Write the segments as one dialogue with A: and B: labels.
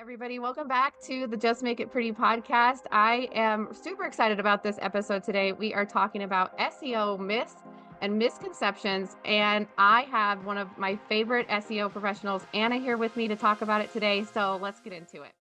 A: Everybody. Welcome back to the Just Make It Pretty podcast. I am super excited about this episode today. We are talking about SEO myths and misconceptions, and I have one of my favorite SEO professionals, Anna, here with me to talk about it today. So let's get into it.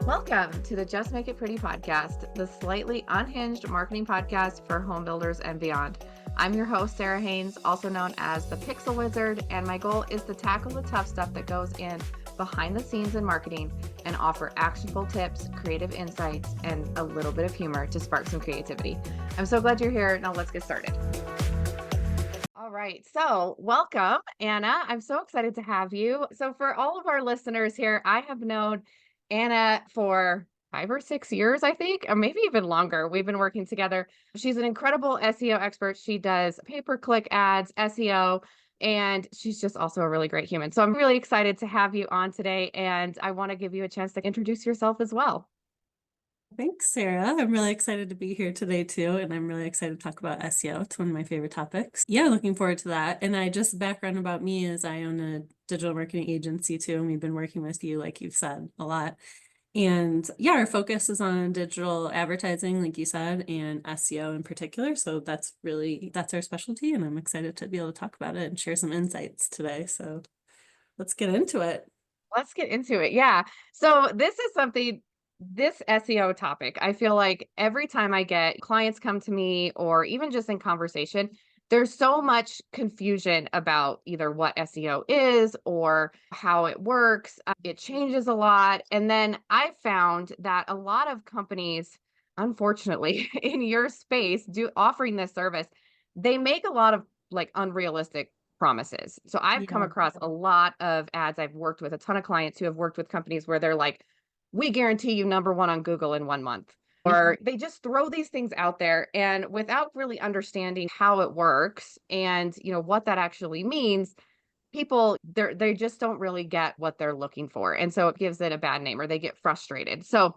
A: Welcome to the Just Make It Pretty podcast, the slightly unhinged marketing podcast for home builders and beyond. I'm your host, Sarah Haynes, also known as the Pixel Wizard, and my goal is to tackle the tough stuff that goes in behind the scenes in marketing and offer actionable tips, creative insights, and a little bit of humor to spark some creativity. I'm so glad you're here. Now let's get started. All right. So welcome, Anna. I'm so excited to have you. So for all of our listeners here, I have known Anna for 5 or 6 years, I think, or maybe even longer. We've been working together. She's an incredible SEO expert. She does pay-per-click ads, SEO, and she's just also a really great human. So I'm really excited to have you on today, and I want to give you a chance to introduce yourself as well.
B: Thanks, Sarah. I'm really excited to be here today too, and I'm really excited to talk about SEO. It's one of my favorite topics. Yeah, looking forward to that. And background about me is I own a digital marketing agency too, and we've been working with you, like you've said, a lot. And yeah, our focus is on digital advertising, like you said, and SEO in particular. So that's our specialty, and I'm excited to be able to talk about it and share some insights today. So let's get into it.
A: Let's get into it. Yeah. So this SEO topic, I feel like every time I get clients come to me or even just in conversation, there's so much confusion about either what SEO is or how it works. It changes a lot. And then I found that a lot of companies, unfortunately, in your space, offering this service, they make a lot of like unrealistic promises. So I've come across a lot of ads. I've worked with a ton of clients who have worked with companies where they're like, we guarantee you #1 on Google in 1 month. Or they just throw these things out there and without really understanding how it works and what that actually means, people they just don't really get what they're looking for. And so it gives it a bad name or they get frustrated. So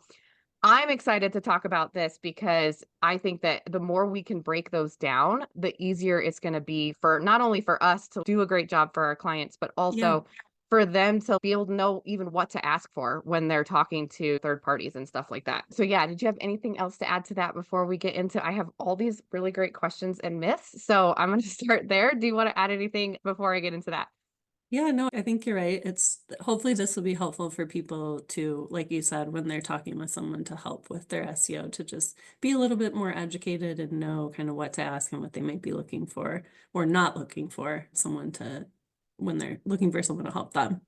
A: I'm excited to talk about this because I think that the more we can break those down, the easier it's going to be for not only for us to do a great job for our clients, but also for them to be able to know even what to ask for when they're talking to third parties and stuff like that. So yeah, did you have anything else to add to that before we get into, I have all these really great questions and myths. So I'm going to start there. Do you want to add anything before I get into that?
B: Yeah, no, I think you're right. Hopefully this will be helpful for people to, like you said, when they're talking with someone to help with their SEO, to just be a little bit more educated and know kind of what to ask and what they might be looking for or not looking for when they're looking for someone to help them.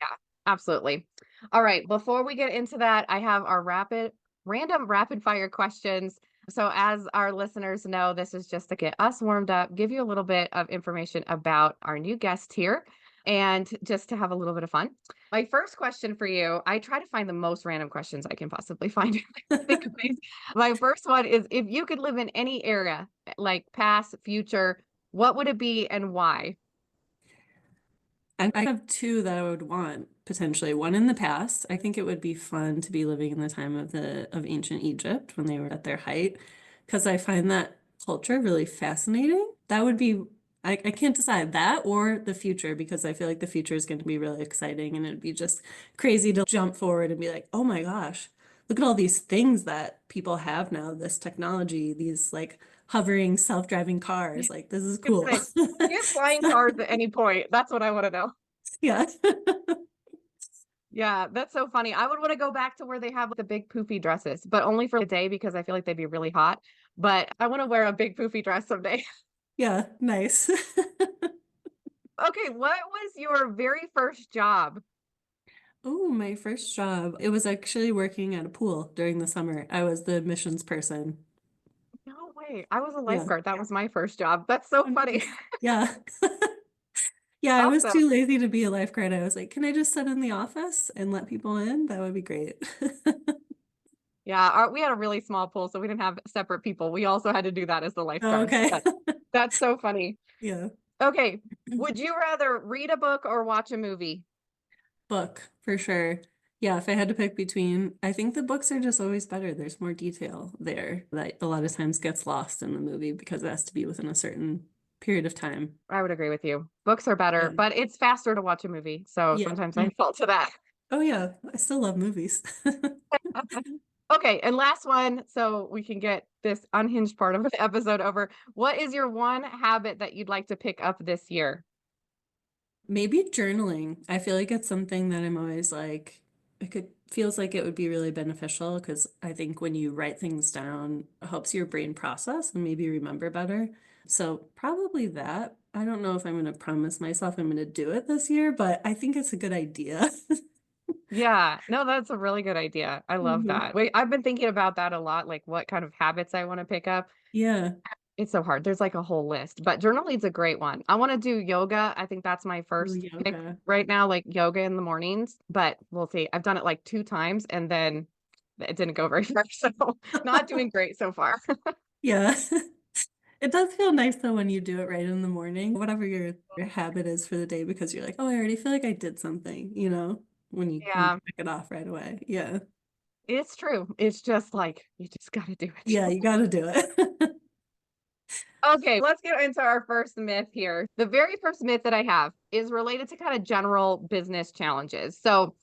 A: Yeah, absolutely. All right. Before we get into that, I have our random rapid fire questions. So as our listeners know, this is just to get us warmed up, give you a little bit of information about our new guest here, and just to have a little bit of fun. My first question for you, I try to find the most random questions I can possibly find. Think of these. My first one is, if you could live in any era, like past, future, what would it be and why?
B: And I have two that I would want potentially. One in the past. I think it would be fun to be living in the time of ancient Egypt when they were at their height, because I find that culture really fascinating. That would be I can't decide that or the future, because I feel like the future is going to be really exciting, and it'd be just crazy to jump forward and be like, oh my gosh, look at all these things that people have now, this technology, these like hovering self-driving cars. Like, this is cool.
A: Get flying cars at any point. That's what I want to know.
B: Yeah.
A: Yeah, that's so funny. I would want to go back to where they have the big poofy dresses, but only for a day because I feel like they'd be really hot. But I want to wear a big poofy dress someday.
B: Yeah, nice.
A: Okay, what was your very first job?
B: Oh, my first job. It was actually working at a pool during the summer. I was the admissions person.
A: No way. I was a
B: Yeah.
A: lifeguard. That was my first job. That's so
B: Oh,
A: funny.
B: nice. Yeah. Yeah, I was
A: Awesome.
B: too lazy to be a lifeguard. I was like, can I just sit in the office and let people in? That would be great.
A: Yeah, we had a really small pool, so we didn't have separate people. We also had to do that as the
B: Oh,
A: lifeguards.
B: okay.
A: That's so funny.
B: Yeah.
A: Okay, would you rather read a book or watch a movie?
B: Book, for sure. Yeah, if I had to pick between, I think the books are just always better. There's more detail there that a lot of times gets lost in the movie because it has to be within a certain period of time.
A: I would agree with you. Books are better,
B: Yeah.
A: but it's faster to watch a movie. So
B: Yeah.
A: sometimes I fall to that.
B: Oh yeah, I still love movies.
A: Okay, and last one, so we can get this unhinged part of the episode over. What is your one habit that you'd like to pick up this year?
B: Maybe journaling. I feel like it's something that I'm always like, it could feels like it would be really beneficial because I think when you write things down, it helps your brain process and maybe remember better. So probably that. I don't know if I'm going to promise myself I'm going to do it this year, but I think it's a good idea.
A: Yeah, no, that's a really good idea. I love
B: Mhm.
A: that. Wait, I've been thinking about that a lot, like what kind of habits I want to pick up.
B: Yeah.
A: It's so hard. There's like a whole list, but journaling's a great one. I want to do yoga. I think that's my
B: Oh,
A: first pick
B: yoga.
A: right now, like yoga in the mornings, but we'll see. I've done it like 2 times and then it didn't go very far. So not doing great so far.
B: Yeah. It does feel nice though when you do it right in the morning, whatever your habit is for the day, because you're like, oh, I already feel like I did something, when you
A: Yeah,
B: pick it off right away. Yeah.
A: it's true. It's just like you just got to do it.
B: Yeah, you got to do it.
A: Okay, let's get into our first myth here. The very first myth that I have is related to kind of general business challenges. So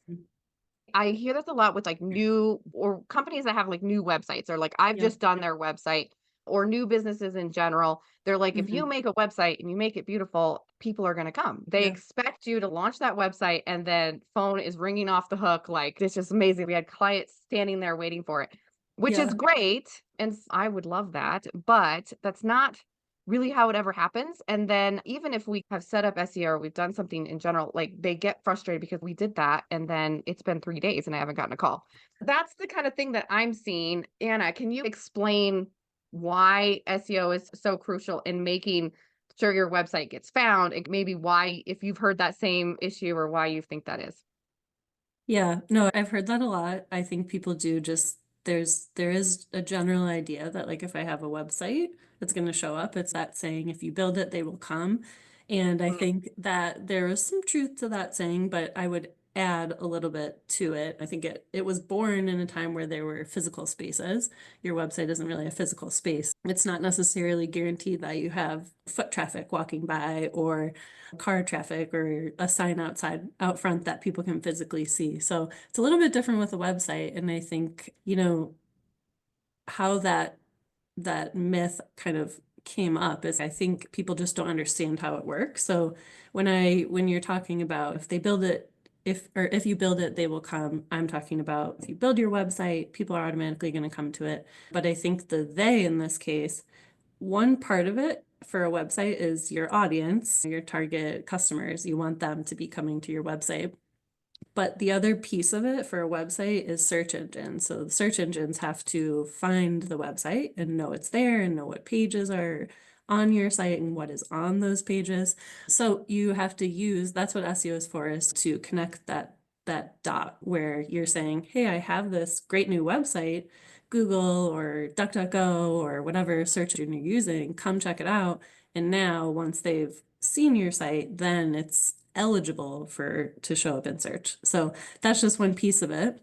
A: I hear this a lot with like new or companies that have like new websites or like I've
B: Yeah.
A: just done their website or new businesses in general. They're like, if you
B: Hmm.
A: make a website and you make it beautiful, people are going to come. They
B: Yeah.
A: expect you to launch that website and then phone is ringing off the hook. Like, it's just amazing. We had clients standing there waiting for it, which is
B: Yeah.
A: great. And I would love that. But that's not really how it ever happens. And then even if we have set up SEO or we've done something in general, like they get frustrated because we did that and then it's been 3 days and I haven't gotten a call. That's the kind of thing that I'm seeing. Anna, can you explain why SEO is so crucial in making sure your website gets found and maybe why, if you've heard that same issue or why you think that is?
B: Yeah, no, I've heard that a lot. I think people do just there is a general idea that like if I have a website that's going to show up, it's that saying if you build it, they will come. And I
A: Mm,
B: think that there is some truth to that saying, but I would add a little bit to it. I think it was born in a time where there were physical spaces. Your website isn't really a physical space. It's not necessarily guaranteed that you have foot traffic walking by or car traffic or a sign outside out front that people can physically see. So it's a little bit different with a website. And I think, how that myth kind of came up is I think people just don't understand how it works. So when you're talking about if they build it, if you build it, they will come. I'm talking about if you build your website, people are automatically going to come to it. But I think the they in this case, one part of it for a website is your audience, your target customers. You want them to be coming to your website. But the other piece of it for a website is search engines. So the search engines have to find the website and know it's there and know what pages are on your site and what is on those pages. So you have to use, that's what SEO is for, is to connect that dot where you're saying, hey, I have this great new website, Google or DuckDuckGo or whatever search engine you're using, come check it out. And now once they've seen your site, then it's eligible for to show up in search. So that's just one piece of it.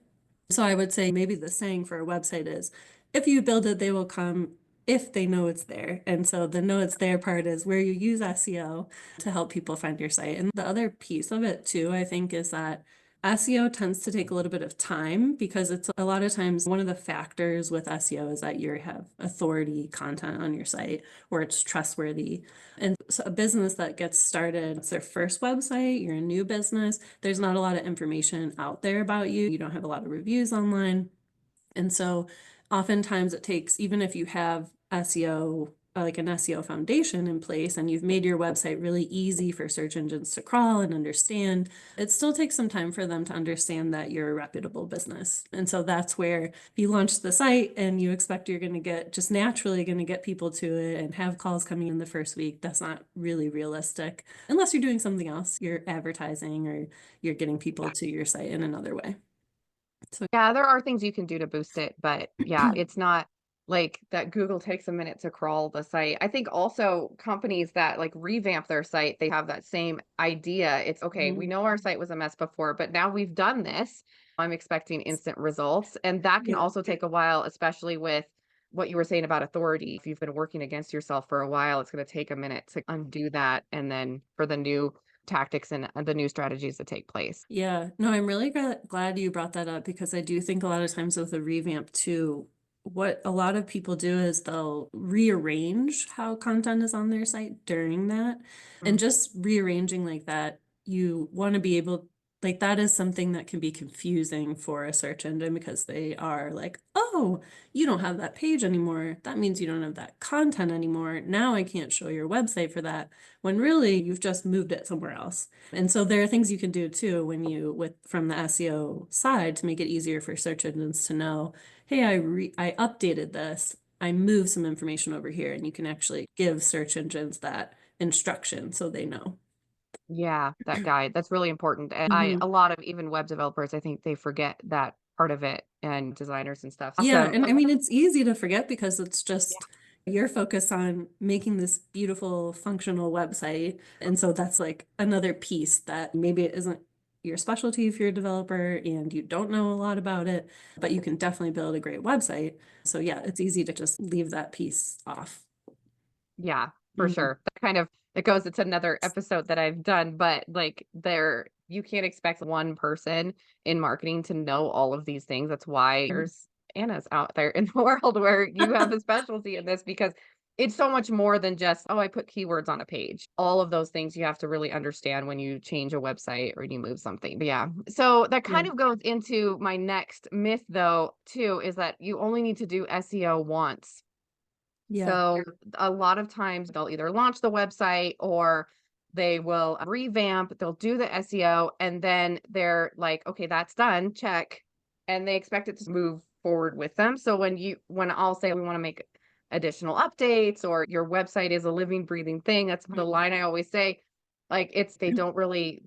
B: So I would say maybe the saying for a website is if you build it, they will come if they know it's there. And so the know it's there part is where you use SEO to help people find your site. And the other piece of it too, I think, is that SEO tends to take a little bit of time because it's a lot of times one of the factors with SEO is that you have authority content on your site or it's trustworthy. And so a business that gets started, it's their first website, you're a new business, there's not a lot of information out there about you. You don't have a lot of reviews online. And so oftentimes it takes, even if you have SEO, like an SEO foundation in place, and you've made your website really easy for search engines to crawl and understand, it still takes some time for them to understand that you're a reputable business. And so that's where if you launch the site and you expect you're going to get just naturally going to get people to it and have calls coming in the first week, that's not really realistic unless you're doing something else, you're advertising or you're getting people to your site in another way. So
A: yeah, there are things you can do to boost it, but yeah, it's not like that Google takes a minute to crawl the site. I think also companies that like revamp their site, they have that same idea. It's okay, we
B: Mhm.
A: know our site was a mess before, but now we've done this. I'm expecting instant results. And that can
B: Yeah.
A: also take a while, especially with what you were saying about authority. If you've been working against yourself for a while, it's going to take a minute to undo that. And then for the new tactics and the new strategies that take place.
B: Yeah, no, I'm really glad you brought that up because I do think a lot of times with a revamp too, what a lot of people do is they'll rearrange how content is on their site during that. And
A: Mm.
B: just rearranging like that, you want to be able, like, that is something that can be confusing for a search engine because they are like, oh, you don't have that page anymore. That means you don't have that content anymore. Now I can't show your website for that, when really you've just moved it somewhere else. And so there are things you can do too when you with from the SEO side to make it easier for search engines to know, hey, I updated this. I moved some information over here, and you can actually give search engines that instruction so they know.
A: Yeah, that guide. That's really important. And
B: Mhm.
A: a lot of even web developers, I think they forget that part of it, and designers and stuff.
B: Yeah,
A: Awesome.
B: and I mean it's easy to forget because it's
A: Yeah.
B: just you're focused on making this beautiful functional website. And so that's like another piece that maybe it isn't your specialty if you're a developer and you don't know a lot about it, but you can definitely build a great website. So yeah, it's easy to just leave that piece off.
A: Yeah, for
B: Mhm.
A: sure. That kind of that goes it's another episode that I've done, but like there you can't expect one person in marketing to know all of these things. That's why there's Anna's out there in the world where you have a specialty in this because it's so much more than just, oh, I put keywords on a page. All of those things you have to really understand when you change a website or you move something. But yeah. So that
B: Yeah.
A: kind of goes into my next myth though, too, is that you only need to do SEO once.
B: Yeah.
A: So a lot of times they'll either launch the website or they will revamp, they'll do the SEO, and then they're like, okay, that's done, check. And they expect it to move forward with them. So when I'll say we want to make additional updates or your website is a living, breathing thing, that's the line I always say. Like it's they don't really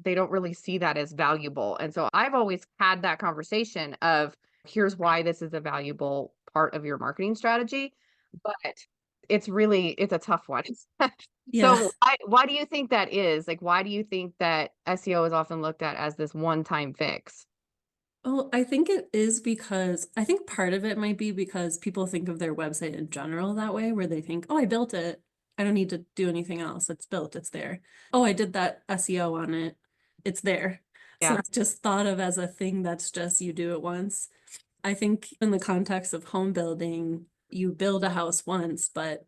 A: see that as valuable. And so I've always had that conversation of here's why this is a valuable part of your marketing strategy. But it's a tough one.
B: Yeah.
A: So why do you think that is? Like, why do you think that SEO is often looked at as this one-time fix?
B: Well, I think it is because I think part of it might be because people think of their website in general that way, where they think, oh, I built it. I don't need to do anything else. It's built, it's there. Oh, I did that SEO on it. It's there. So
A: Yeah.
B: it's just thought of as a thing that's just you do it once. I think in the context of home building, you build a house once, but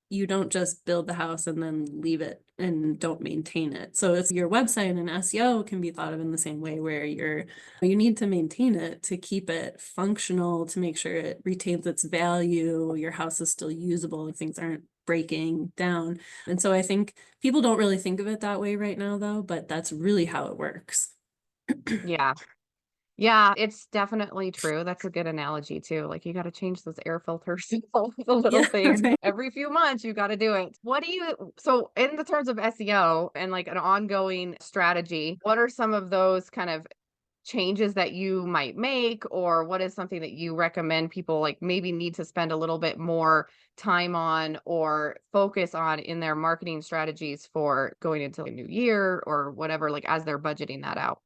B: you don't just build the house and then leave it and don't maintain it. So it's your website and SEO can be thought of in the same way where you need to maintain it to keep it functional, to make sure it retains its value, your house is still usable, and things aren't breaking down. And so I think people don't really think of it that way right now though, but that's really how it works.
A: Yeah. Yeah, it's definitely true. That's a good analogy too. Like you got to change those air filters and all the little
B: Yeah,
A: things
B: right.
A: every few months. You got to do it. What do you, so in the terms of SEO and like an ongoing strategy, what are some of those kind of changes that you might make, or what is something that you recommend people like maybe need to spend a little bit more time on or focus on in their marketing strategies for going into a new year or whatever, like as they're budgeting that out?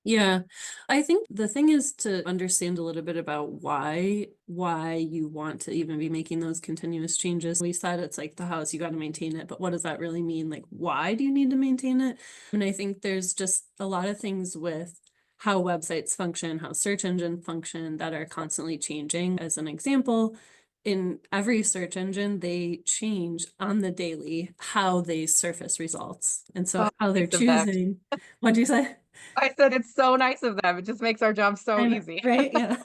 B: Yeah. I think the thing is to understand a little bit about why you want to even be making those continuous changes. We said it's like the house, you got to maintain it, but what does that really mean? Like, why do you need to maintain it? And I think there's just a lot of things with how websites function, how search engine function that are constantly changing. As an example, in every search engine, they change on the daily how they surface results. And so
A: Oh,
B: how they're
A: nice of them.
B: choosing, what'd you say?
A: I said it's so nice of them. It just makes our job so
B: I know,
A: easy.
B: right? Yeah.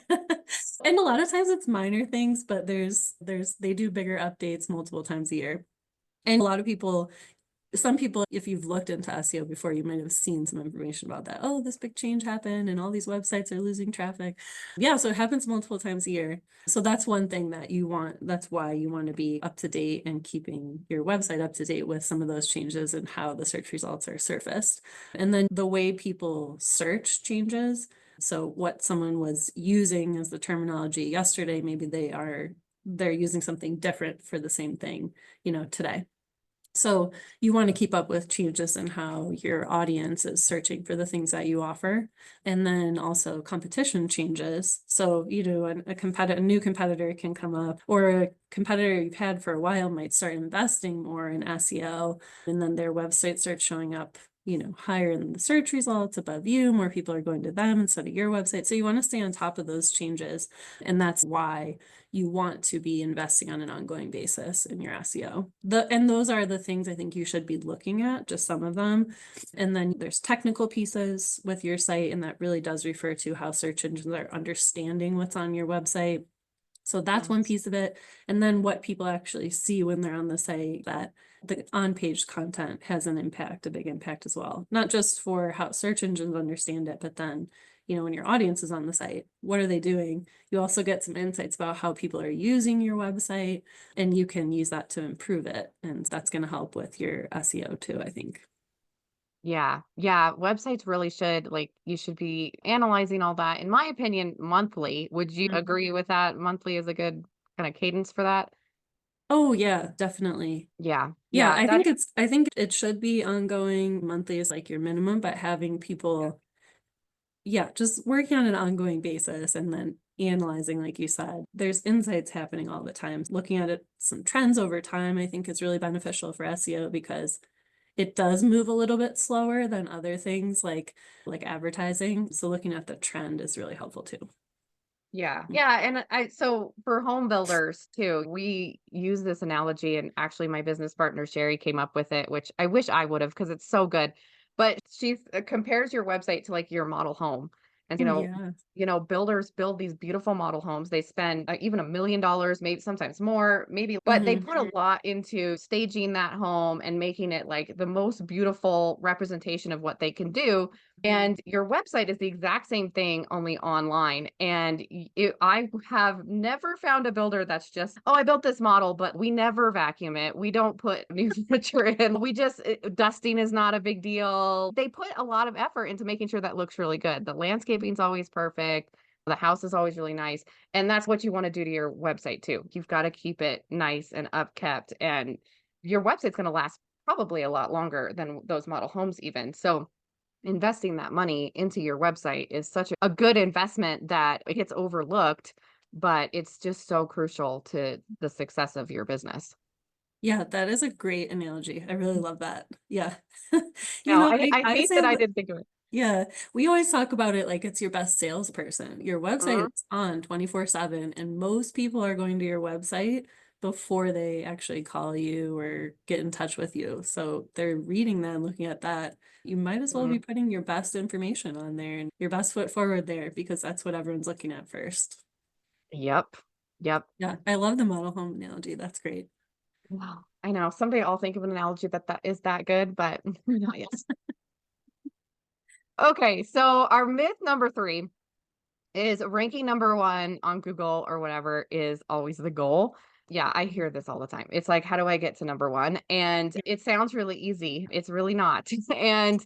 B: And a lot of times it's minor things, but they do bigger updates multiple times a year. And a lot of people, some people, if you've looked into SEO before, you might have seen some information about that. Oh, this big change happened and all these websites are losing traffic. Yeah, so it happens multiple times a year. So that's one thing that you want. That's why you want to be up to date and keeping your website up to date with some of those changes and how the search results are surfaced. And then the way people search changes. So what someone was using as the terminology yesterday, maybe they're using something different for the same thing, today. So you want to keep up with changes in how your audience is searching for the things that you offer. And then also competition changes. So, a new competitor can come up, or a competitor you've had for a while might start investing more in SEO, and then their website starts showing up, higher in the search results above you, more people are going to them instead of your website. So you want to stay on top of those changes. And that's why you want to be investing on an ongoing basis in your SEO. And those are the things I think you should be looking at, just some of them. And then there's technical pieces with your site, and that really does refer to how search engines are understanding what's on your website. So that's one piece of it. And then what people actually see when they're on the site, that the on-page content has an impact, a big impact as well. Not just for how search engines understand it, but then, when your audience is on the site, what are they doing? You also get some insights about how people are using your website, and you can use that to improve it. And that's going to help with your SEO too, I think.
A: Yeah. Yeah. Websites really should, like, you should be analyzing all that, in my opinion, monthly. Would you agree with that? Monthly is a good kind of cadence for that?
B: Oh yeah, definitely.
A: Yeah.
B: Yeah,
A: Yeah. That,
B: I think it should be ongoing. Monthly is like your minimum, but having people, yeah, just working on an ongoing basis and then analyzing, like you said, there's insights happening all the time. Looking at it, some trends over time, I think is really beneficial for SEO because it does move a little bit slower than other things like advertising. So looking at the trend is really helpful too.
A: yeah. Yeah. And so for home builders too, we use this analogy, and actually my business partner, Sherry, came up with it, which I wish I would have because it's so good. But she compares your website to like your model home. And,
B: Oh yeah.
A: builders build these beautiful model homes. They spend even $1 million, maybe sometimes more, maybe, but they
B: Hmm.
A: put a lot into staging that home and making it like the most beautiful representation of what they can do. And your website is the exact same thing, only online. And I have never found a builder that's just, oh, I built this model, but we never vacuum it. We don't put new furniture in. Dusting is not a big deal. They put a lot of effort into making sure that looks really good. The landscaping's always perfect. The house is always really nice. And that's what you want to do to your website too. You've got to keep it nice and upkept. And your website's going to last probably a lot longer than those model homes, even. So, investing that money into your website is such a good investment that it gets overlooked, but it's just so crucial to the success of your business.
B: Yeah, that is a great analogy. I really love that. Yeah.
A: No, I
B: I
A: hate
B: say
A: that I
B: that,
A: didn't think of it.
B: yeah, we always talk about it like it's your best salesperson. Your website
A: Mhm.
B: is on 24/7, and most people are going to your website before they actually call you or get in touch with you. So they're reading that and looking at that. You might as well be
A: Mhm.
B: putting your best information on there and your best foot forward there because that's what everyone's looking at first.
A: Yep. Yep.
B: Yeah, I love the model home analogy. That's great.
A: Wow. I know someday I'll think of an analogy that is that good, but not yet. Okay, so our myth number 3 is ranking number 1 on Google or whatever is always the goal. Yeah, I hear this all the time. It's like, how do I get to number 1? And it sounds really easy. It's really not. And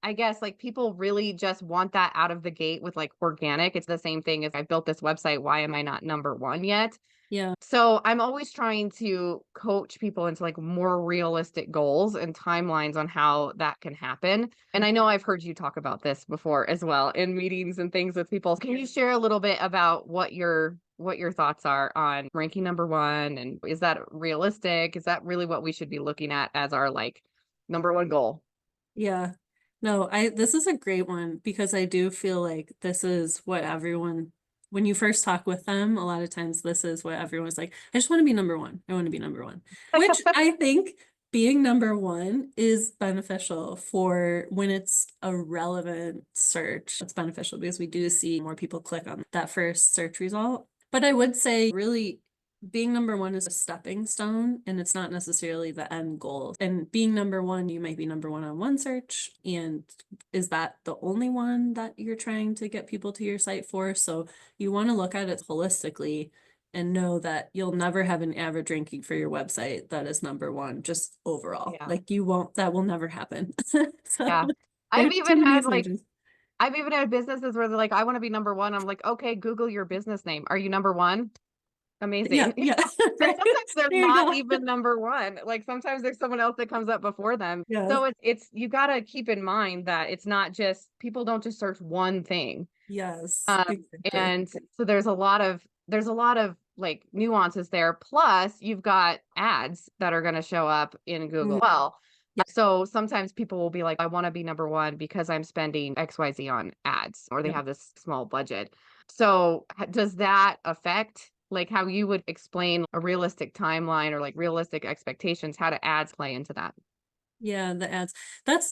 A: I guess like people really just want that out of the gate with like organic. It's the same thing as, I built this website. Why am I not number 1 yet?
B: Yeah.
A: So I'm always trying to coach people into like more realistic goals and timelines on how that can happen. And I know I've heard you talk about this before as well in meetings and things with people. Can you share a little bit about what your thoughts are on ranking number 1, and is that realistic? Is that really what we should be looking at as our like number 1 goal?
B: Yeah. No, this is a great one because I do feel like this is what everyone, when you first talk with them, a lot of times this is what everyone's like, I just want to be number one. I want to be number one. Which I think being number one is beneficial for when it's a relevant search. It's beneficial because we do see more people click on that first search result. But I would say really being number one is a stepping stone and it's not necessarily the end goal. And being number one, you might be number one on one search. And is that the only one that you're trying to get people to your site for? So you want to look at it holistically and know that you'll never have an average ranking for your website that is number one, just overall.
A: Yeah.
B: Like you won't, that will never happen. So
A: Yeah. I've
B: there's too
A: even
B: many
A: had like
B: assumptions.
A: I've even had businesses where they're like, I want to be number 1. I'm like, okay, Google your business name. Are you number 1?
B: Yeah,
A: Amazing.
B: yeah.
A: And
B: Right.
A: sometimes they're
B: There you
A: not
B: go.
A: even number one. Like sometimes there's someone else that comes up before them.
B: Yes.
A: So it's you gotta keep in mind that it's not just people don't just search one thing.
B: Yes,
A: Um,
B: exactly.
A: and so there's a lot of like nuances there. Plus, you've got ads that are going to show up in Google.
B: Mm,
A: Well,
B: yeah.
A: so sometimes people will be like, I want to be number one because I'm spending XYZ on ads, or they
B: Yeah.
A: have this small budget. So does that affect like how you would explain a realistic timeline or like realistic expectations? How do ads play into that?
B: Yeah, the ads.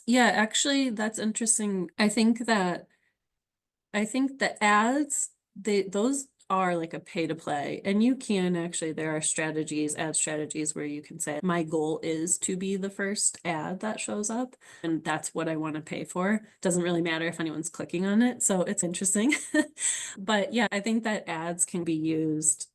B: Yeah, actually, that's interesting. I think the ads, those are like a pay to play. And you can actually, there are ad strategies where you can say, my goal is to be the first ad that shows up. And that's what I want to pay for. Doesn't really matter if anyone's clicking on it. So it's interesting. But yeah, I think that ads can be used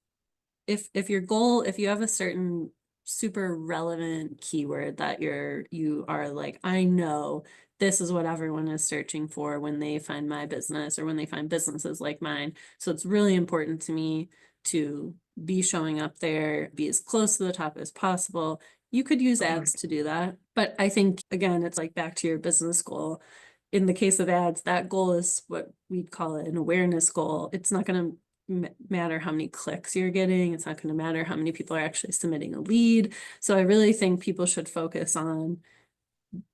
B: if your goal, if you have a certain super relevant keyword that you are like, I know this is what everyone is searching for when they find my business or when they find businesses like mine. So it's really important to me to be showing up there, be as close to the top as possible. You could use ads to do that. But I think, again, it's like back to your business goal. In the case of ads, that goal is what we'd call it an awareness goal. It's not going to matter how many clicks you're getting. It's not going to matter how many people are actually submitting a lead. So I really think people should focus on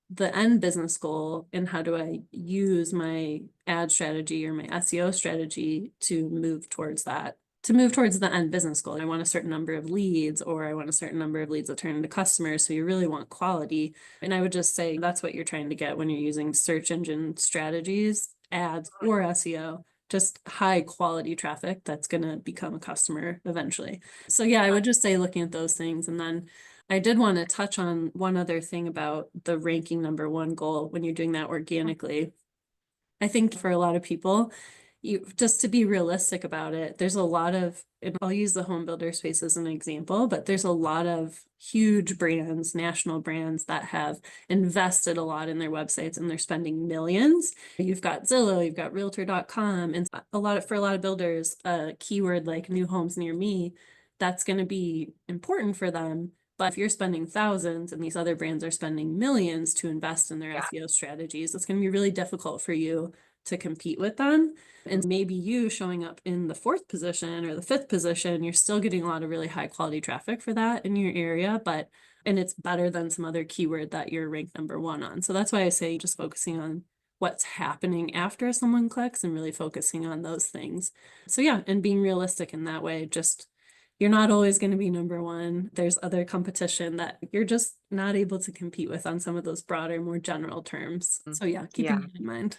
B: the end business goal and how do I use my ad strategy or my SEO strategy to move towards that. To move towards the end business goal. I want a certain number of leads, or I want a certain number of leads that turn into customers. So you really want quality. And I would just say that's what you're trying to get when you're using search engine strategies, ads, or SEO, just high quality traffic that's going to become a customer eventually. So yeah, I would just say looking at those things. And then I did want to touch on one other thing about the ranking number one goal when you're doing that organically. I think for a lot of people, you just to be realistic about it, there's a lot of, and I'll use the home builder space as an example, but there's a lot of huge brands, national brands that have invested a lot in their websites and they're spending millions. You've got Zillow, you've got realtor.com, and for a lot of builders, a keyword like new homes near me, that's going to be important for them. But if you're spending thousands and these other brands are spending millions to invest in their
A: Yeah.
B: SEO strategies, it's going to be really difficult for you to compete with them. And maybe you showing up in the fourth position or the fifth position, you're still getting a lot of really high quality traffic for that in your area, and it's better than some other keyword that you're ranked number one on. So that's why I say just focusing on what's happening after someone clicks and really focusing on those things. So yeah, and being realistic in that way, just you're not always going to be number one. There's other competition that you're just not able to compete with on some of those broader, more general terms. So yeah, keeping
A: Yeah.
B: that in mind.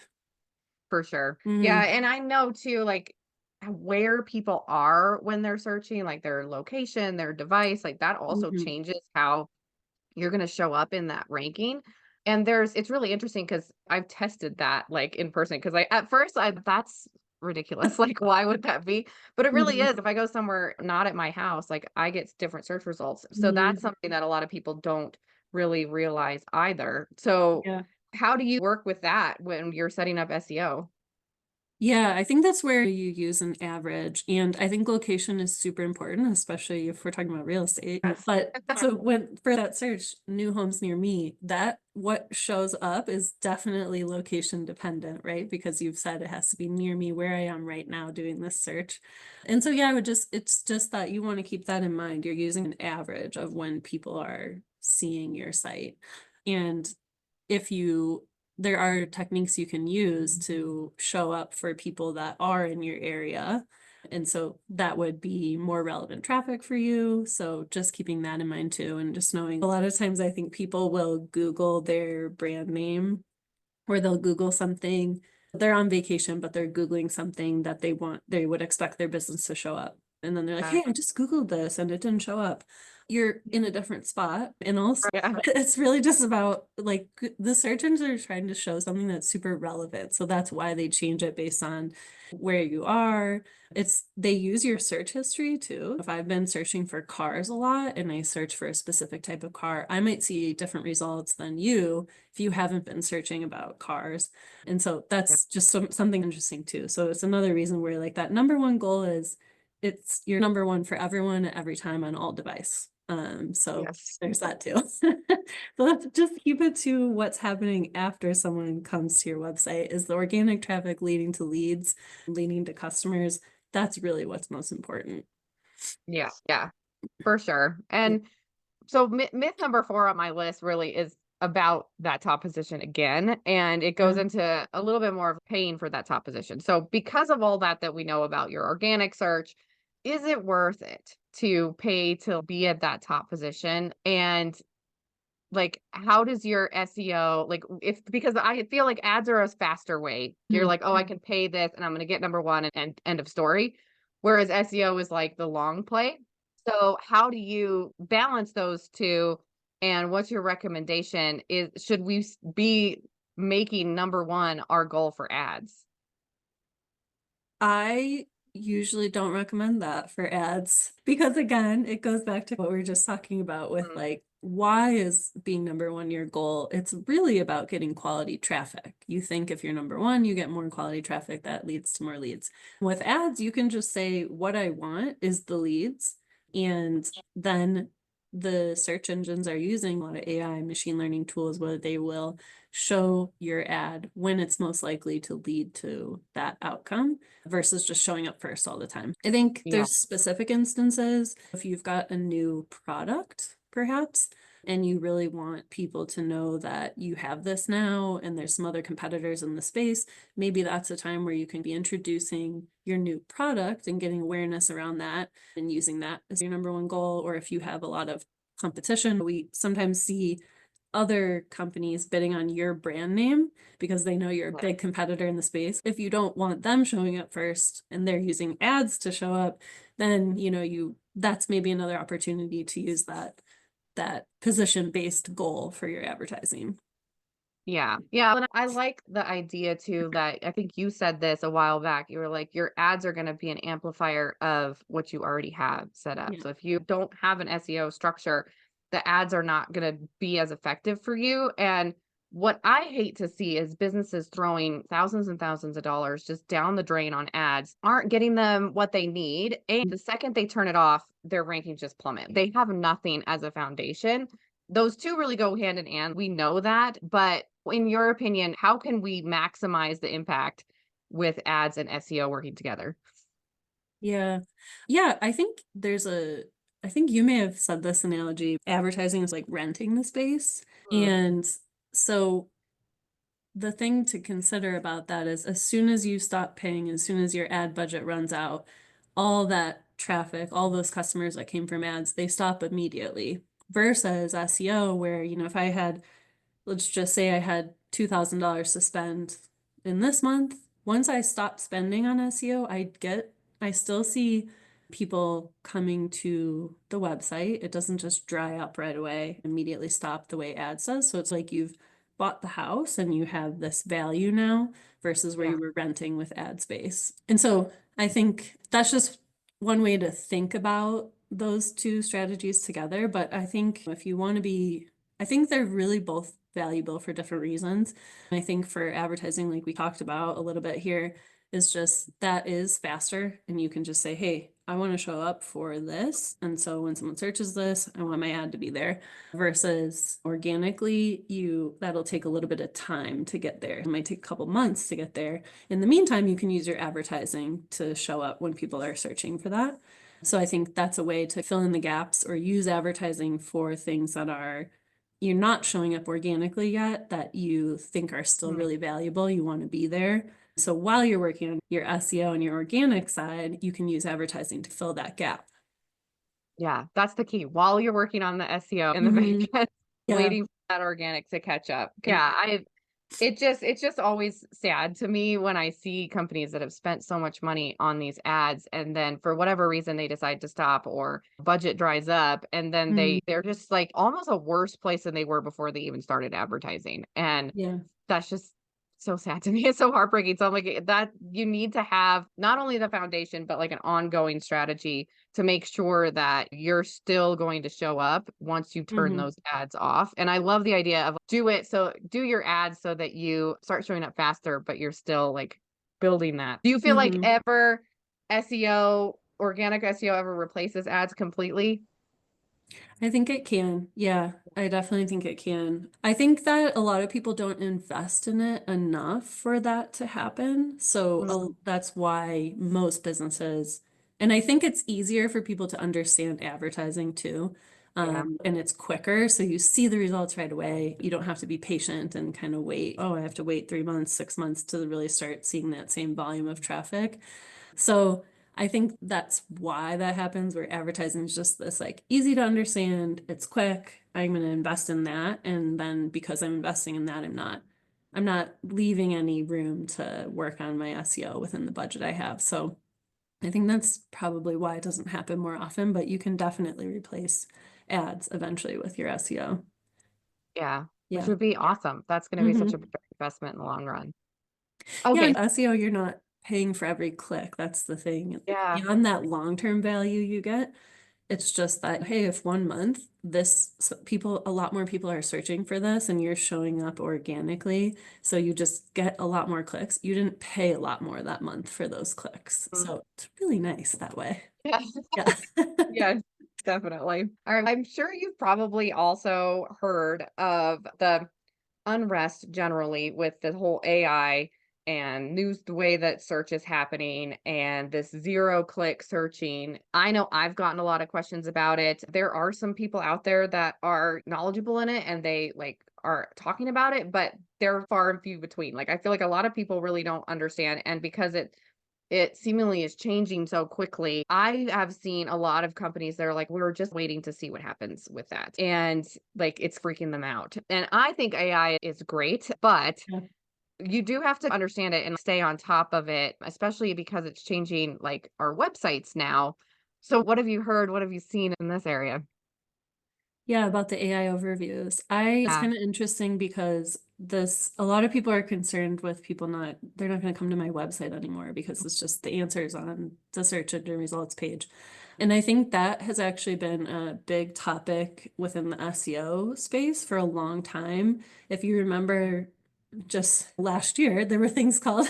A: For sure. Yeah,
B: Mhm.
A: and I know too, like where people are when they're searching, like their location, their device, like that also
B: Mhm.
A: changes how you're going to show up in that ranking. And it's really interesting because I've tested that like in person because at first I that's ridiculous. Like, why would that be? But it really
B: Mhm.
A: is. If I go somewhere not at my house, like I get different search results. So
B: Mhm.
A: that's something that a lot of people don't really realize either. So
B: Yeah.
A: how do you work with that when you're setting up SEO?
B: Yeah, I think that's where you use an average. And I think location is super important, especially if we're talking about real estate.
A: Yes.
B: But so when for that search, new homes near me, that what shows up is definitely location dependent, right? Because you've said it has to be near me where I am right now doing this search. And so yeah, it's just that you want to keep that in mind. You're using an average of when people are seeing your site. And if you there are techniques you can use to show up for people that are in your area. And so that would be more relevant traffic for you. So just keeping that in mind too, and just knowing a lot of times I think people will Google their brand name or they'll Google something. They're on vacation, but they're Googling something that they would expect their business to show up. And then they're like,
A: Yeah.
B: hey, I just Googled this and it didn't show up. You're in a different spot. And also,
A: Yeah.
B: it's really just about like the search engines are trying to show something that's super relevant. So that's why they change it based on where you are. They use your search history too. If I've been searching for cars a lot and I search for a specific type of car, I might see different results than you if you haven't been searching about cars. And so
A: Yep.
B: that's just something interesting too. So it's another reason where like that number one goal is it's your number one for everyone every time on all device. So
A: Yes.
B: there's that too. So let's just keep it to what's happening after someone comes to your website. Is the organic traffic leading to leads, leading to customers? That's really what's most important.
A: Yeah. Yeah, for sure.
B: Yeah.
A: And so myth number 4 on my list really is about that top position again, and it goes
B: Yeah.
A: into a little bit more of paying for that top position. So because of all that we know about your organic search, is it worth it to pay to be at that top position? And like, how does your SEO, like, if because I feel like ads are a faster way. You're
B: Mm.
A: like, oh, I can pay this and I'm going to get number one and end of story. Whereas SEO is like the long play. So how do you balance those two? And what's your recommendation? Should we be making number one our goal for ads?
B: I usually don't recommend that for ads because again, it goes back to what we were just talking about with
A: Mm,
B: like, why is being number one your goal? It's really about getting quality traffic. You think if you're number one, you get more quality traffic that leads to more leads. With ads, you can just say, what I want is the leads. And then the search engines are using a lot of AI machine learning tools where they will show your ad when it's most likely to lead to that outcome versus just showing up first all the time. I think
A: yeah,
B: there's specific instances if you've got a new product, perhaps, and you really want people to know that you have this now and there's some other competitors in the space, maybe that's a time where you can be introducing your new product and getting awareness around that and using that as your number one goal. Or if you have a lot of competition, we sometimes see other companies bidding on your brand name because they know you're a
A: yeah,
B: big competitor in the space. If you don't want them showing up first and they're using ads to show up, then that's maybe another opportunity to use that position based goal for your advertising.
A: yeah, yeah. And I like the idea too that I think you said this a while back. You were like, your ads are going to be an amplifier of what you already have set up.
B: Yeah.
A: So if you don't have an SEO structure, the ads are not going to be as effective for you. And what I hate to see is businesses throwing thousands and thousands of dollars just down the drain on ads, aren't getting them what they need. And the second they turn it off, their rankings just plummet. They have nothing as a foundation. Those two really go hand in hand. We know that. But in your opinion, how can we maximize the impact with ads and SEO working together?
B: Yeah. Yeah, I think you may have said this analogy. Advertising is like renting the space.
A: Mm,
B: And so the thing to consider about that is as soon as you stop paying, as soon as your ad budget runs out, all that traffic, all those customers that came from ads, they stop immediately. Versus SEO, where, if I had, let's just say I had $2,000 to spend in this month. Once I stop spending on SEO, I still see people coming to the website. It doesn't just dry up right away, immediately stop the way ads does. So it's like you've bought the house and you have this value now versus where
A: yeah.
B: you were renting with ad space. And so I think that's just one way to think about those two strategies together. But I think if you want to be I think they're really both valuable for different reasons. I think for advertising, like we talked about a little bit here, is just that is faster and you can just say, hey, I want to show up for this. And so when someone searches this, I want my ad to be there versus organically, that'll take a little bit of time to get there. It might take a couple months to get there. In the meantime, you can use your advertising to show up when people are searching for that. So I think that's a way to fill in the gaps or use advertising for things that you're not showing up organically yet that you think are still
A: Mm,
B: really valuable. You want to be there. So while you're working on your SEO and your organic side, you can use advertising to fill that gap.
A: yeah, that's the key. While you're working on the SEO in the back
B: Hmm.
A: end,
B: Yeah.
A: waiting for that organic to catch up.
B: Yeah.
A: Yeah, it's just always sad to me when I see companies that have spent so much money on these ads and then for whatever reason they decide to stop or budget dries up and then
B: Mm.
A: they're just like almost a worse place than they were before they even started advertising. And
B: Yeah.
A: that's just so sad to me. It's so heartbreaking. So I'm like that you need to have not only the foundation, but like an ongoing strategy to make sure that you're still going to show up once you turn
B: Hmm.
A: those ads off. And I love the idea of do your ads so that you start showing up faster, but you're still like building that. Do you feel like
B: Hmm.
A: ever SEO organic SEO ever replaces ads completely?
B: I think it can. Yeah, I definitely think it can. I think that a lot of people don't invest in it enough for that to happen. So
A: Mm,
B: that's why most businesses, and I think it's easier for people to understand advertising too.
A: yeah.
B: And it's quicker. So you see the results right away. You don't have to be patient and kind of wait. Oh, I have to wait 3 months, 6 months to really start seeing that same volume of traffic. So I think that's why that happens, where advertising is just this like easy to understand, it's quick, I'm going to invest in that. And then because I'm investing in that, I'm not leaving any room to work on my SEO within the budget I have. So I think that's probably why it doesn't happen more often, but you can definitely replace ads eventually with your SEO.
A: Yeah, which
B: Yeah.
A: would be awesome. That's gonna be such a
B: Hmm.
A: big investment in the long run.
B: Yeah,
A: Okay.
B: SEO, you're not paying for every click. That's the thing.
A: Yeah.
B: Beyond that long-term value you get, it's just that, hey, if 1 month a lot more people are searching for this and you're showing up organically, so you just get a lot more clicks. You didn't pay a lot more that month for those clicks.
A: Mm.
B: So it's really nice that way.
A: Yeah.
B: Yeah.
A: Yeah, definitely. I'm sure you've probably also heard of the unrest generally with the whole AI and news, the way that search is happening and this zero click searching. I know I've gotten a lot of questions about it. There are some people out there that are knowledgeable in it and they like are talking about it, but they're far and few between. Like I feel like a lot of people really don't understand. And because it seemingly is changing so quickly. I have seen a lot of companies that are like, we're just waiting to see what happens with that. And like it's freaking them out. And I think AI is great, but
B: Yeah.
A: you do have to understand it and stay on top of it, especially because it's changing like our websites now. So what have you heard? What have you seen in this area?
B: Yeah, about the AI overviews. It's
A: Yeah.
B: kind of interesting because a lot of people are concerned with people they're not going to come to my website anymore because it's just the answers on the search engine results page. And I think that has actually been a big topic within the SEO space for a long time. If you remember, just last year, there were things called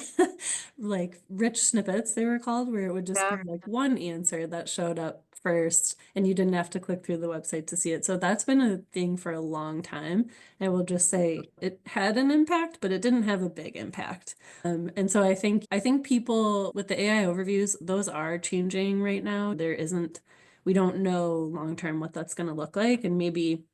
B: like rich snippets, they were called, where it would just
A: Yeah.
B: be like one answer that showed up first, and you didn't have to click through the website to see it. So that's been a thing for a long time. I will just say it had an impact, but it didn't have a big impact. And so I think people with the AI overviews, those are changing right now. We don't know long term what that's going to look like, and maybe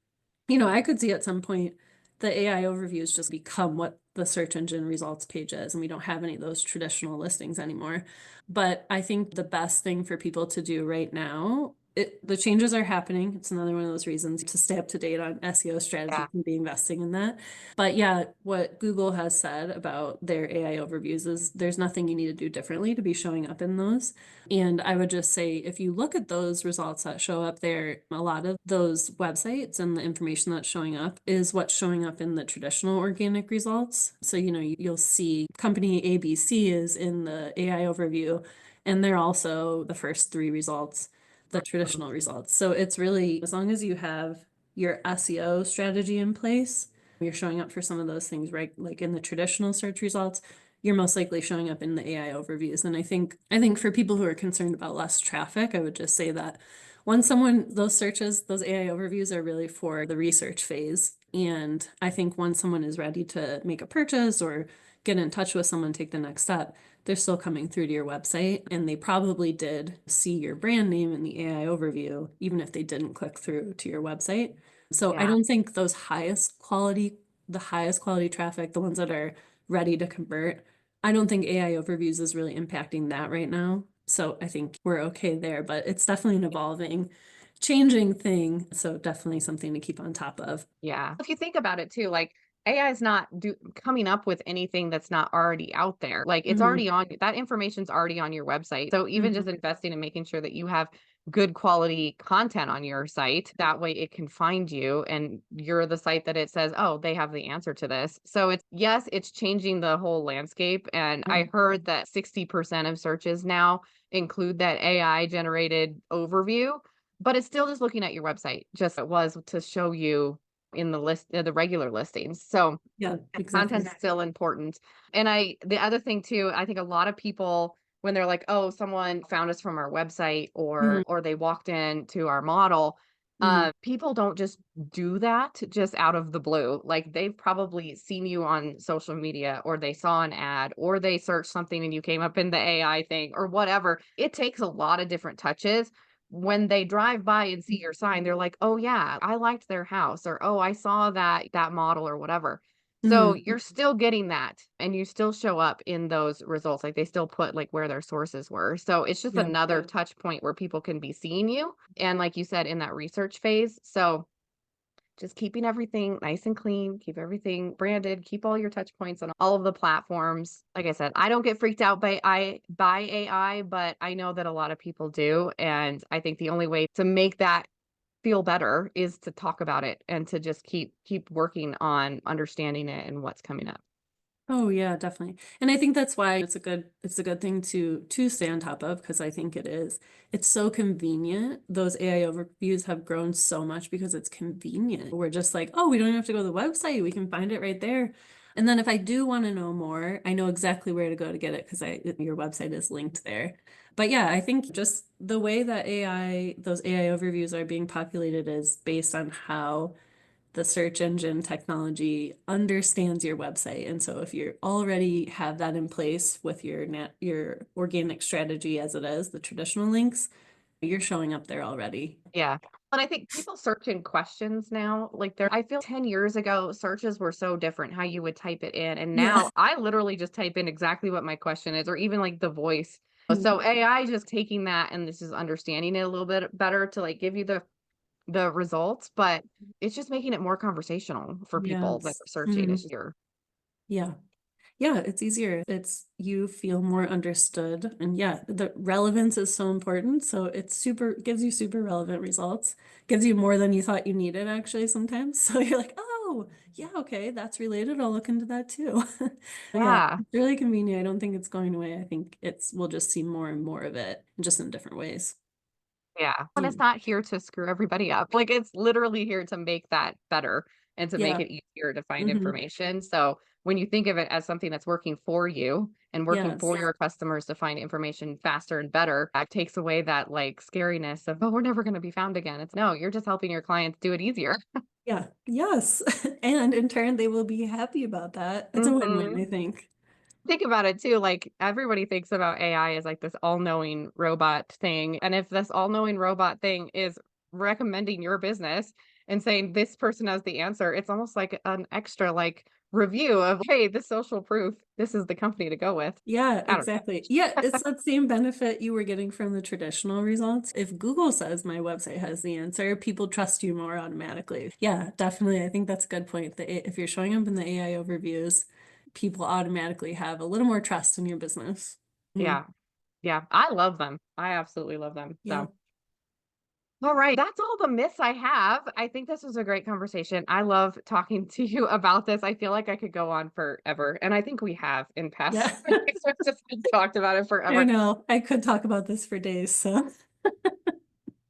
B: I could see at some point the AI overviews just become what the search engine results page is, and we don't have any of those traditional listings anymore. But I think the best thing for people to do right now, the changes are happening. It's another one of those reasons to stay up to date on SEO
A: Yeah.
B: strategies and be investing in that. But yeah, what Google has said about their AI overviews is there's nothing you need to do differently to be showing up in those. And I would just say, if you look at those results that show up there, a lot of those websites and the information that's showing up is what's showing up in the traditional organic results. So, you'll see company ABC is in the AI overview, and they're also the first three results, the traditional results. So it's really, as long as you have your SEO strategy in place, you're showing up for some of those things, right? Like in the traditional search results, you're most likely showing up in the AI overviews. And I think for people who are concerned about less traffic, I would just say that those AI overviews are really for the research phase. And I think once someone is ready to make a purchase or get in touch with someone, take the next step, they're still coming through to your website, and they probably did see your brand name in the AI overview, even if they didn't click through to your website. So I
A: Yeah.
B: don't think the highest quality traffic, the ones that are ready to convert, I don't think AI overviews is really impacting that right now. So I think we're okay there, but it's definitely an evolving, changing thing. So definitely something to keep on top of.
A: Yeah. If you think about it too, like AI is not coming up with anything that's not already out there. Like it's
B: Hmm.
A: already on that information's already on your website. So even just
B: Hmm.
A: investing in making sure that you have good quality content on your site, that way it can find you and you're the site that it says, "Oh, they have the answer to this." So it's yes, it's changing the whole landscape and
B: Yeah.
A: I heard that 60% of searches now include that AI generated overview, but it's still just looking at your website. Just it was to show you in the regular listings. So
B: Yeah, exactly.
A: content's still important. And the other thing too, I think a lot of people when they're like, "Oh, someone found us from our website,"
B: Mhm.
A: or they walked in to our model.
B: Mhm.
A: People don't just do that just out of the blue. Like, they've probably seen you on social media, or they saw an ad, or they searched something and you came up in the AI thing or whatever. It takes a lot of different touches. When they drive by and see your sign, they're like, "Oh yeah, I liked their house," or, "Oh, I saw that model," or whatever. So
B: Mhm.
A: you're still getting that and you still show up in those results. Like, they still put like where their sources were. So it's just
B: Yeah.
A: another touch point where people can be seeing you. And like you said, in that research phase. So just keeping everything nice and clean, keep everything branded, keep all your touch points on all of the platforms. Like I said, I don't get freaked out by AI, but I know that a lot of people do. And I think the only way to make that feel better is to talk about it and to just keep working on understanding it and what's coming up.
B: Oh yeah, definitely. And I think that's why it's a good thing to stay on top of because I think it is. It's so convenient. Those AI overviews have grown so much because it's convenient. We're just like, oh, we don't even have to go to the website. We can find it right there. And then if I do want to know more, I know exactly where to go to get it because I your website is linked there. But yeah, I think just the way that those AI overviews are being populated is based on how the search engine technology understands your website. And so if you already have that in place with your organic strategy as it is, the traditional links, you're showing up there already.
A: Yeah. And I think people search in questions now. Like, there, I feel 10 years ago, searches were so different how you would type it in. And
B: Yeah.
A: now I literally just type in exactly what my question is, or even like the voice.
B: Mhm.
A: So AI just taking that and this is understanding it a little bit better to like give you the results, but it's just making it more conversational for people that
B: Yes.
A: are searching. It's
B: Mhm.
A: just your
B: Yeah. Yeah, it's easier. It's you feel more understood. And yeah, the relevance is so important. So it's gives you super relevant results. Gives you more than you thought you needed actually sometimes. So you're like, oh, yeah, okay, that's related. I'll look into that too. Yeah,
A: yeah.
B: it's really convenient. I don't think it's going away. I think we'll just see more and more of it, just in different ways.
A: Yeah, and it's
B: Mm.
A: not here to screw everybody up. Like, it's literally here to make that better and to make
B: Yeah.
A: it easier to find
B: Hmm.
A: information. So, when you think of it as something that's working for you and working for
B: Yes.
A: your customers to find information faster and better, that takes away that, like, scariness of, "Oh, we're never gonna be found again." It's no, you're just helping your clients do it easier.
B: Yeah. Yes. And in turn, they will be happy about that. It's a win-win, I
A: Mhm.
B: think.
A: Think about it too, like, everybody thinks about AI as, like, this all-knowing robot thing, and if this all-knowing robot thing is recommending your business and saying this person has the answer, it's almost like an extra, like, review of, "Hey, the social proof, this is the company to go with."
B: Yeah,
A: I don't
B: exactly. Yeah, it's that same benefit you were getting from the traditional results. If Google says my website has the answer, people trust you more automatically. Yeah, definitely. I think that's a good point. If you're showing up in the AI overviews, people automatically have a little more trust in your business. Mhm.
A: Yeah, yeah, I love them. I absolutely love them,
B: Yeah.
A: so all right, that's all the myths I have. I think this was a great conversation. I love talking to you about this. I feel like I could go on forever, and I think we have in past
B: Yeah.
A: weeks. We've just talked about it
B: I
A: forever.
B: know. I could talk about this for days, so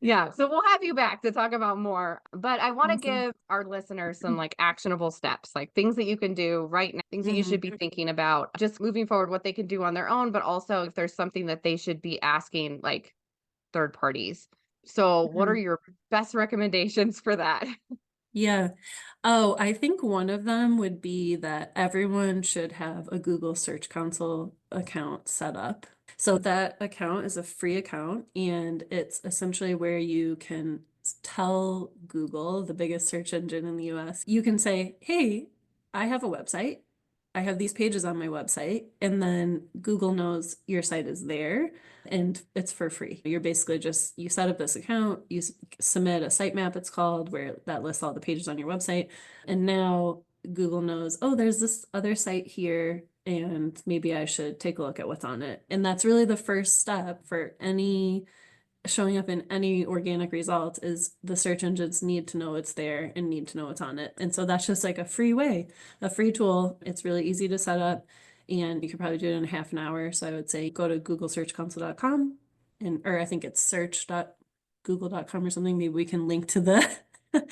A: Yeah, so we'll have you back to talk about more, but I want to
B: awesome.
A: give our listeners some like actionable steps, like things that you can do right now, things that you should
B: Mhm.
A: be thinking about, just moving forward, what they can do on their own, but also if there's something that they should be asking like third parties. So, what are
B: Mhm.
A: your best recommendations for that?
B: Yeah. Oh, I think one of them would be that everyone should have a Google Search Console account set up. So that account is a free account, and it's essentially where you can tell Google, the biggest search engine in the US, you can say, hey, I have a website. I have these pages on my website, and then Google knows your site is there and it's for free. You're basically just, you set up this account, submit a sitemap, it's called, where that lists all the pages on your website. And now Google knows, oh, there's this other site here, and maybe I should take a look at what's on it. And that's really the first step for any showing up in any organic results is the search engines need to know it's there and need to know what's on it. And so that's just like a free way, a free tool. It's really easy to set up and you could probably do it in half an hour. So I would say go to googlesearchconsole.com or I think it's search.google.com or something. Maybe we can link to the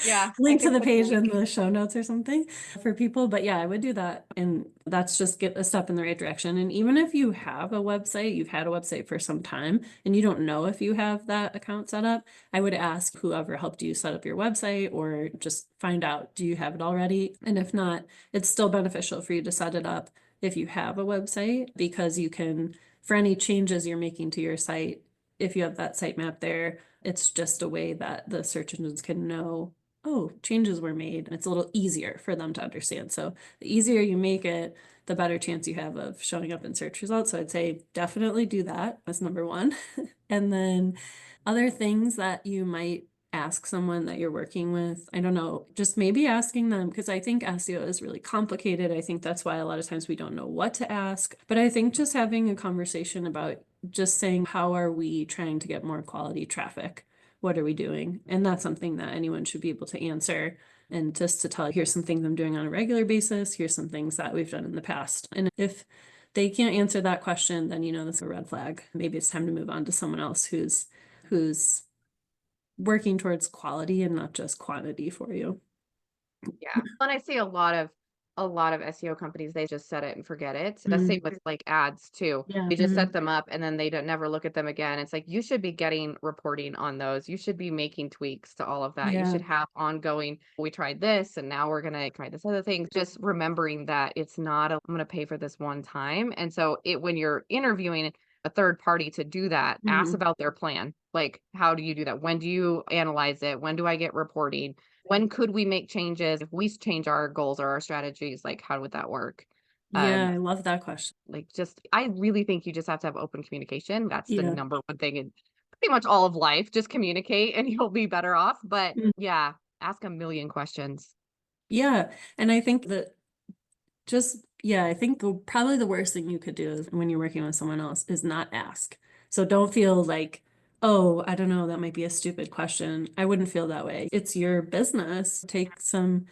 A: Yeah, I
B: link to
A: can
B: the
A: put the
B: page in
A: link.
B: the show notes or something for people. But yeah, I would do that. And that's just get a step in the right direction. And even if you have a website, you've had a website for some time and you don't know if you have that account set up, I would ask whoever helped you set up your website or just find out, do you have it already? And if not, it's still beneficial for you to set it up if you have a website, because you can, for any changes you're making to your site, if you have that sitemap there, it's just a way that the search engines can know, oh, changes were made. It's a little easier for them to understand. So the easier you make it, the better chance you have of showing up in search results. So I'd say definitely do that as number one. And then other things that you might ask someone that you're working with, I don't know, just maybe asking them, because I think SEO is really complicated. I think that's why a lot of times we don't know what to ask. But I think just having a conversation about just saying, how are we trying to get more quality traffic? What are we doing? And that's something that anyone should be able to answer. And just to tell, here's some things I'm doing on a regular basis. Here's some things that we've done in the past. And if they can't answer that question, then that's a red flag. Maybe it's time to move on to someone else who's working towards quality and not just quantity for you.
A: Yeah. And I see a lot of SEO companies, they just set it and forget it. The
B: Mm,
A: same with like ads too.
B: yeah.
A: They just set them up and then they don't never look at them again. It's like you should be getting reporting on those. You should be making tweaks to all of that. You
B: Yeah.
A: should have ongoing, we tried this and now we're gonna try this other thing. Just remembering that it's not I'm gonna pay for this one time. And so when you're interviewing a third party to do that, ask
B: Mhm.
A: about their plan. Like, how do you do that? When do you analyze it? When do I get reporting? When could we make changes if we change our goals or our strategies? Like, how would that work?
B: Yeah, I love that question.
A: Like just I really think you just have to have open communication. That's the
B: Yeah.
A: number one thing in pretty much all of life. Just communicate and you'll be better off. But
B: Mm.
A: yeah, ask a million questions.
B: Yeah. And I think that yeah, I think probably the worst thing you could do is when you're working with someone else is not ask. So don't feel like, oh, I don't know, that might be a stupid question. I wouldn't feel that way. It's your business. Take some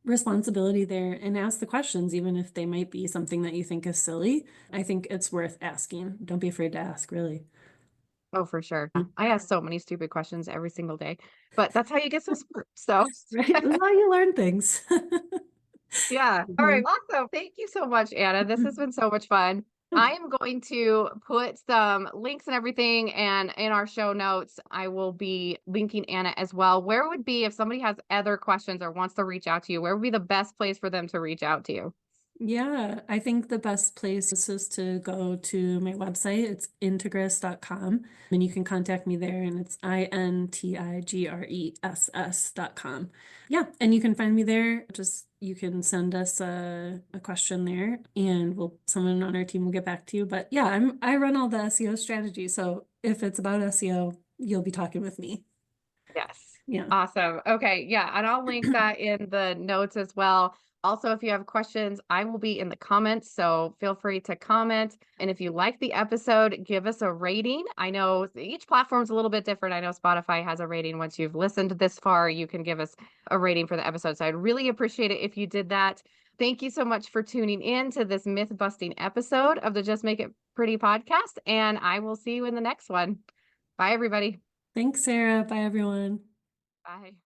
B: responsibility there and ask the questions, even if they might be something that you think is silly. I think it's worth asking. Don't be afraid to ask, really.
A: Oh, for sure. I ask so many stupid questions every single day, but that's how you get so smart. So
B: Right? That's how you learn things.
A: yeah. All right.
B: Mhm.
A: Awesome. Thank you so much, Anna. This has been so much fun. I am going to put some links and everything and in our show notes, I will be linking Anna as well. Where would be if somebody has other questions or wants to reach out to you, where would be the best place for them to reach out to you?
B: Yeah, I think the best place is to go to my website. It's integress.com. And you can contact me there, and it's integress.com. Yeah, and you can find me there. Just you can send us a question there, and someone on our team will get back to you. But yeah, I run all the SEO strategy. So if it's about SEO, you'll be talking with me.
A: Yes.
B: Yeah.
A: Awesome. Okay. Yeah. And I'll link that in the notes as well. Also, if you have questions, I will be in the comments. So feel free to comment. And if you like the episode, give us a rating. I know each platform is a little bit different. I know Spotify has a rating. Once you've listened this far, you can give us a rating for the episode. So I'd really appreciate it if you did that. Thank you so much for tuning in to this myth busting episode of the Just Make It Pretty podcast. And I will see you in the next one. Bye, everybody.
B: Thanks, Sarah. Bye, everyone.
A: Bye.